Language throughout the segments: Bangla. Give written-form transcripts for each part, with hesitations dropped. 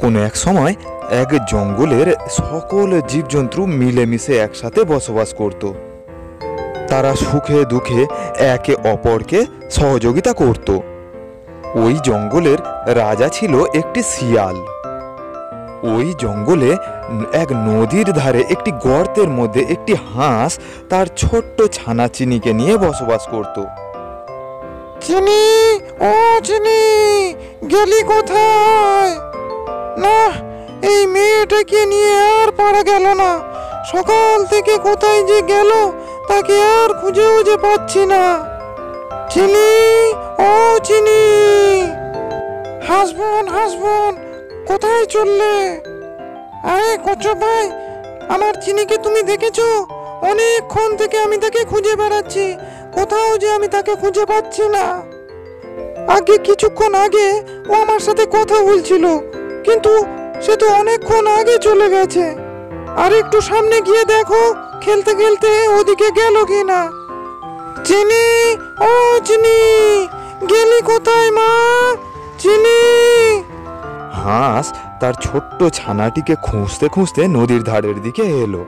কোনো এক সময় এক জঙ্গলের সকল জীবজন্তু মিলেমিশে একসাথে বসবাস করত। তারা সুখে দুঃখে একে অপরকে সহযোগিতা করত। ওই জঙ্গলের রাজা ছিল একটি শিয়াল। ওই জঙ্গলে এক নদীর ধারে একটি গর্তের মধ্যে একটি হাঁস তার ছোট্ট ছানা চিনিকে নিয়ে বসবাস করত। চিনি, ও চিনি, গেলি কোথায়? না, এই মেয়েটাকে নিয়ে আর পারা গেল না। সকাল থেকে কোথায় যে গেল তাকে আর খুঁজেও যে পাচ্ছি না। চিনি, ও চিনি, হাসবন হাসবন, কোথায় চললে? আরে কচ্ছপ ভাই, আমার চিনিকে তুমি দেখেছো? অনেকক্ষণ থেকে আমি তাকে খুঁজে বেড়াচ্ছি, কোথাও যে আমি তাকে খুঁজে পাচ্ছি না। আগে কিছুক্ষণ আগে ও আমার সাথে কথা বলছিল, কিন্তু সে তো অনেকক্ষণ আগে চলে গেছে। আর একটু সামনে গিয়ে দেখো খেলতে খেলতে ওদিকে গেল কিনা। চিনি, ও চিনি, গেলি কোথায় মা? চিনি। হাঁস তার ছোট্ট ছানাটিকে খুঁজতে খুঁজতে নদীর ধারের দিকে এলো।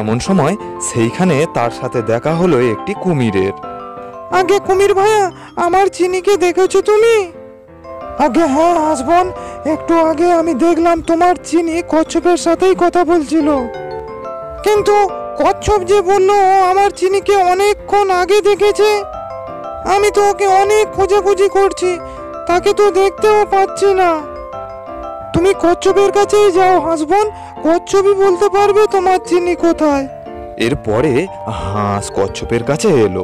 এমন সময় সেইখানে তার সাথে দেখা হলো একটি কুমিরের। আগে কুমির ভাইয়া, আমার চিনিকে দেখেছো তুমি? আগে হ্যাঁ হাসবন, একটু আগে আমি দেখলাম তোমার চিনি কচ্ছপের সাথেই কথা বলছিল। কিন্তু কচ্ছপ যে বললো ও আমার চিনিকে অনেকক্ষণ আগে দেখেছে। আমি তো ওকে অনেক খোঁজাখুঁজি করছি, তাকে তো দেখতেও পাচ্ছি না। তুমি কচ্ছপের কাছেই যাও হাসবন, কচ্ছপই বলতে পারবে তোমার চিনি কোথায়। এরপরে হাঁস কচ্ছপের কাছে এলো।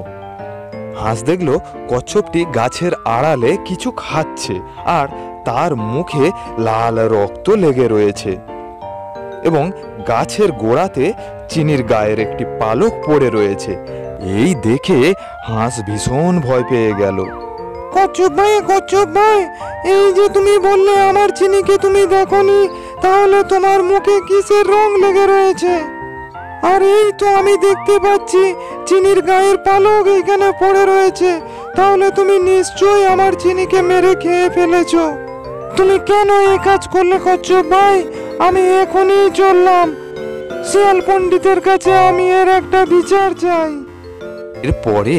হাঁস দেখলো কচ্ছপটি গাছের আড়ালে কিছু খাচ্ছে আর তার মুখে লাল রক্ত লেগে রয়েছে এবং গাছের গোড়াতে চিনির গায়ের একটি পালক পড়ে রয়েছে। এই দেখে হাঁস ভীষণ ভয় পেয়ে গেল। কচ্ছপ ভাই, এই যে তুমি বললে আমার চিনিকে তুমি দেখোনি, তাহলে তোমার মুখে কিসের রং লেগে রয়েছে? আর এই তো আমি দেখতে পাচ্ছি চিনির গায়ের পালক এখানে পড়ে রয়েছে। তাহলে তুমি নিশ্চয়ই আমার চিনিকে মেরে খেয়ে ফেলেছো। তুমি কেন এই কাজ করলে কচ্ছপ ভাই? আমি এখনই চললাম শিয়াল পণ্ডিতের কাছে, আমি এর একটা বিচার চাই। এরপরে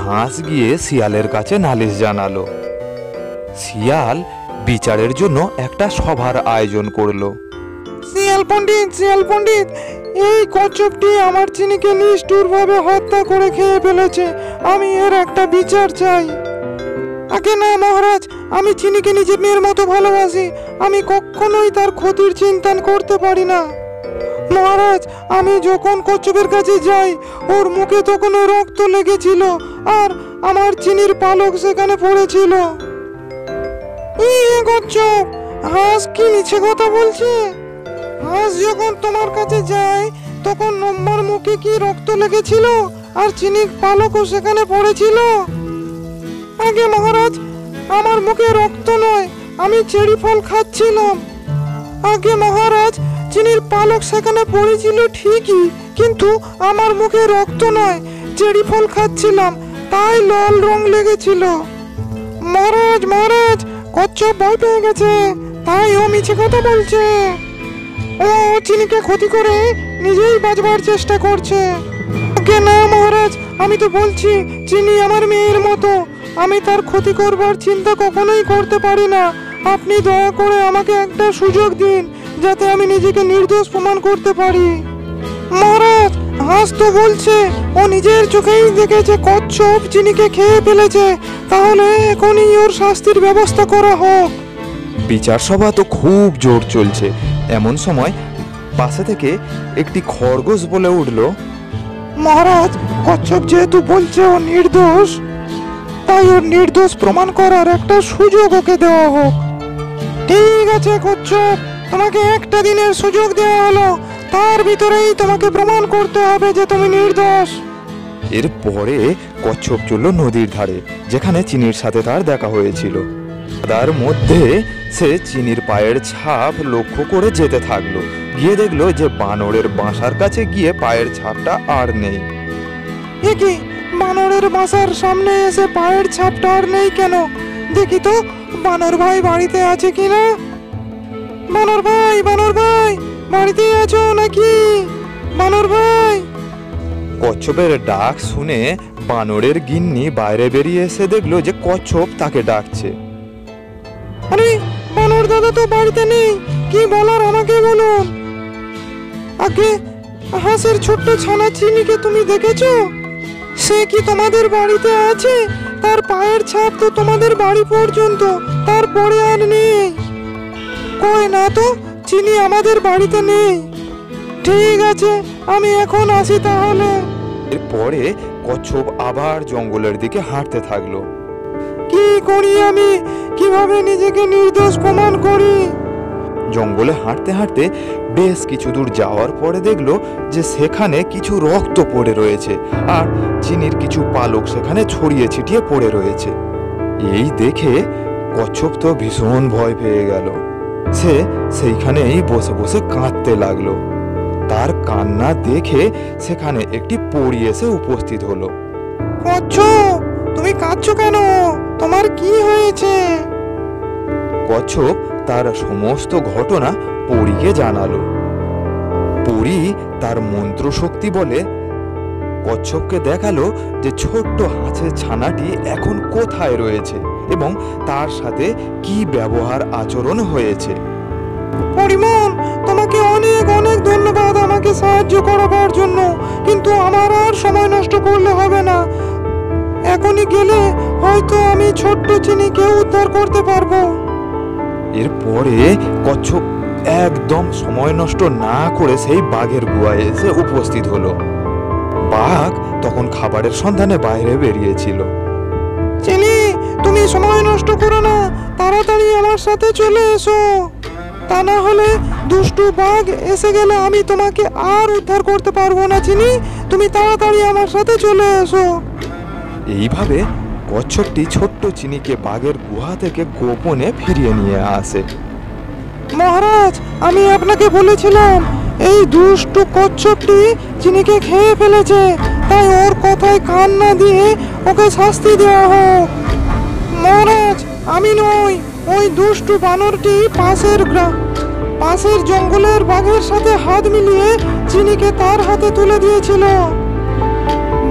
হাঁস গিয়ে শিয়ালের কাছে নালিশ জানালো। শিয়াল বিচারের জন্য একটা সভার আয়োজন করলো। শিয়াল পণ্ডিত, এই কচ্ছপটি আমার চিনিকে নিষ্ঠুরভাবে হত্যা করে খেয়ে ফেলেছে। আমি এর একটা বিচার চাই। আগে না মহারাজ, আমি চিনিকে নিজের মেয়ের মতো ভালোবাসি। আমি কখনোই তার ক্ষতির চিন্তা করতে পারি না। মহারাজ, আমি যখন কচ্ছপের কাছে যাই ওর মুখে তখন রক্ত লেগেছিল আর আমার চিনির পালক সেখানে পড়েছিল। কচ্ছপ, হাঁস কি মিছে কথা বলছে? হাঁস যখন তোমার কাছে যায় তখন নম্বর মুখে কি রক্ত লেগেছিল আর চিনির পালকও সেখানে পড়েছিল? আগে মহারাজ, আমার মুখে রক্ত নয়, আমি চেরি ফল খাচ্ছিলাম। আগে মহারাজ, চিনির পালক সেখানে পড়েছিল ঠিকই, কিন্তু আমার মুখে রক্ত নয়, চেরি ফল খাচ্ছিলাম, তাই লাল রং লেগেছিল। মহারাজ, কচ্ছপ ভয় পেয়ে গেছে, তাই ও মিছে কথা বলছে। ও চিনিকে ক্ষতি করে নিজেই বাঁচবার চেষ্টা করছে। আগে না মহারাজ, আমি তো বলছি চিনি আমার মেয়ের মতো, আমি তার ক্ষতি করবার চিন্তা কখনোই করতে পারি না। আপনি দয়া করে আমাকে একটা সুযোগ দিন, যাতে আমি নিজেকে নির্দোষ প্রমাণ করতে পারি। মহারাজ, হাঁস তো বলছে ও নিজের চোখেই দেখেছে কচ্ছপ চিনিকে খেয়ে ফেলেছে, তাহলে এখনই ওর শাস্তির ব্যবস্থা করা হোক। বিচার সভা তো খুব জোর চলছে। এমন সময় পাশে থেকে একটি খরগোশ বলে উঠল, মহারাজ, কচ্ছপ যেহেতু বলছে ও নির্দোষ, তাই ওর নির্দোষ প্রমাণ করার একটা সুযোগ ওকে দেওয়া হোক। ঠিক আছে কচ্ছপ, তোমাকে একটা দিনের সুযোগ দেওয়া হলো, তার ভিতরেই তোমাকে প্রমাণ করতে হবে যে তুমি নির্দোষ। এরপরে কচ্ছপ চলল নদীর ধারে, যেখানে চিনির সাথে তার দেখা হয়েছিল। তার মধ্যে সে চিনির পায়ের ছাপ লক্ষ্য করে যেতে থাকলো। গিয়ে দেখলো যে বানরের বাসার কাছে গিয়ে পায়ের ছাপটা আর নেই। কি, বানরের বাসার সামনে এসে পায়ের ছাপটা আর নেই কেন? দেখি তো, বানর ভাই বাড়িতে আছে কিনা। বানর ভাই বাড়িতে আছো নাকি? বানর ভাই। কচ্ছপের ডাক শুনে বানরের গিন্নি বাইরে বেরিয়ে এসে দেখলো যে কচ্ছপ তাকে ডাকছে। আরে বানর দাদা তো বাড়িতে নেই, কি বলার আমাকে বলুন। আগে হাঁসের ছোট্ট ছানা চিনিকে তুমি দেখেছো? সে কি তোমাদের বাড়িতে আছে? তার পায়ের ছাপ তো তোমাদের বাড়ি পর্যন্ত, তারপরে আর নেই। কই না তো, চিনি আমাদের বাড়িতে নেই। ঠিক আছে, আমি এখন আসি তাহলে। এরপরে কচ্ছপ আবার জঙ্গলের দিকে হাঁটতে থাকলো। কি করি আমি, কিভাবে নিজেকে নির্দোষ প্রমাণ করি? জঙ্গলে হাঁটতে হাঁটতে বেশ কিছু দূর যাওয়ার পরে দেখলো যে সেখানে কিছু রক্ত পড়ে রয়েছে আর চিনির কিছু পালক সেখানে ছড়িয়ে ছিটিয়ে পড়ে রয়েছে। এই দেখে কচ্ছপ তো ভীষণ ভয় পেয়ে গেল। সে সেইখানেই বসে বসে কাঁদতে লাগলো। তার কান্না দেখে সেখানে একটি পরী এসে উপস্থিত হলো। কচ্ছপ, তুমি কাঁদছো কেন? তোমার কি হয়েছে? কচ্ছপ তার সমস্ত ঘটনা পরীকে জানালো। পরী তার মন্ত্র শক্তি বলে কচ্ছপকে দেখালো যে ছোট্ট হাঁসের ছানাটি এখন কোথায় রয়েছে এবং তার সাথে কি ব্যবহার আচরণ হয়েছে। পরিমল, তোমাকে অনেক অনেক ধন্যবাদ আমাকে সাহায্য করার জন্য, কিন্তু আমার আর সময় নষ্ট করলে হবে না। এখনই গেলে হয়তো আমি ছোট্ট চিনিকে উদ্ধার করতে পারবো। এরপরে কচ্ছপ একদম সময় নষ্ট না করে সেই বাঘের গুহায় এসে উপস্থিত হলো। বাঘ তখন খাবারের সন্ধানে বাইরে বেরিয়েছিল। চিনি, তুমি সময় নষ্ট করো না, তাড়াতাড়ি আমার সাথে চলে এসো। তা না হলে দুষ্টু বাঘ এসে গেলে আমি তোমাকে আর উদ্ধার করতে পারবো না। চিনি, তুমি তাড়াতাড়ি আমার সাথে চলে এসো। এইভাবে কচ্ছপটি ছোট্ট চিনিকে বাঘের গুহা থেকে গোপনে ফিরিয়ে নিয়ে আসে। মহারাজ, আমি আপনাকে বলেছিলাম এই দুষ্টু কচ্ছপটি চিনিকে খেয়ে ফেলেছে, তাই ওর কথায় কান না দিয়ে ওকে শাস্তি দেওয়া হোক। মহারাজ, আমি নই, ওই দুষ্টু বানরটি পাশের জঙ্গলের বাঘের সাথে হাত মিলিয়ে চিনিকে তার হাতে তুলে দিয়েছিল।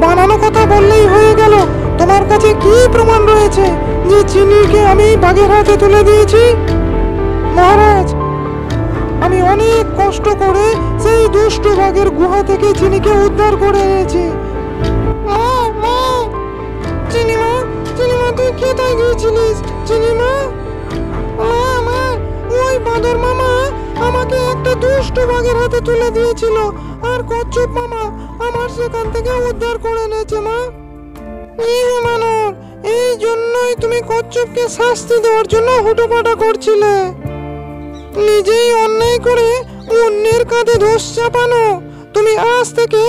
বানানো কথা বললেই হয়ে গেল। তোমার কাছে কি প্রমাণ রয়েছে যে চিনিকে আমি বাঘের হাতে তুলে দিয়েছি? মহারাজ, আমি অনেক কষ্ট করে সেই দুষ্টু বাঘের গুহা থেকে চিনিকে উদ্ধার করে এনেছি। চিনিমা, তুই কোথায় গিয়েছিলিস? চিনিমা, মা, ওই বাঁদর মামা আমাকে একটা দুষ্টু বাঘের হাতে তুলে দিয়েছিল, আর কচ্ছপ মামা আমার সেখান থেকে উদ্ধার করে এনেছে। মা, এই জন্যই তুমি কচ্ছপকে শাস্তি দেওয়ার জন্য হুটোপাটা করছিলে। নিজেই অন্যায় করে অন্যের কাঁধে দোষ চাপানো। তুমি আজ থেকে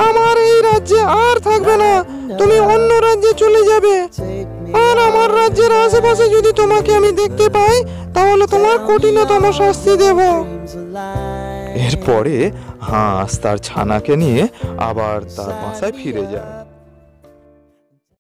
আমার এই রাজ্যে আর থাকবে না, তুমি অন্য রাজ্যে চলে যাবে। আর আমার রাজ্যের আশেপাশে যদি তোমাকে আমি দেখতে পাই তাহলে তোমার কঠিনতম শাস্তি দেব। এরপরে হাঁস তার ছানাকে নিয়ে আবার তার বাসায় ফিরে যায়।